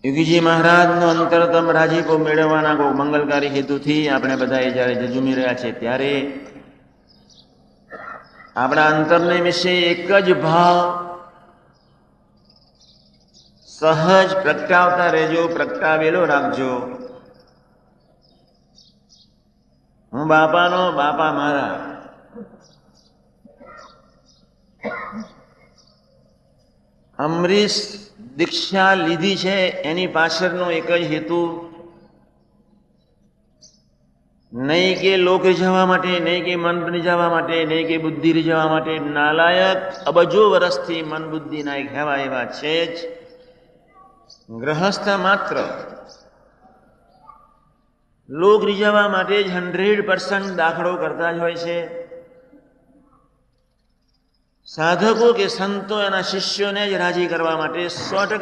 યોગીજી મહારાજનો અંતરતમ રાજીપો મેળવવાના કોઈ મંગલકારી હેતુથી આપણે બધાએ જ્યારે ઝઝૂમી રહ્યા છે ત્યારે આપણા અંતરને વિશે એક જ ભાવ સહજ પ્રગટાવતા રહેજો, પ્રગટાવેલો રાખજો. હું બાપાનો, બાપા મારા. અમરીશ દીક્ષા લીધી છે એની પાછળનો એક જ હેતુ, નહીં કે લોક રીઝવવા માટે, નહીં કે મન રીઝવવા માટે, નહીં કે બુદ્ધિ રીઝવવા માટે. નાલાયક અબજો વર્ષથી મન બુદ્ધિના એક હેવા એવા છે જ. ગ્રહસ્થ માત્ર લોક રીઝવવા માટે જ 100% દાખલો કરતા જ હોય છે. સાધકો કે સંતો એના શિષ્યોને જ રાજી કરવા માટે 100%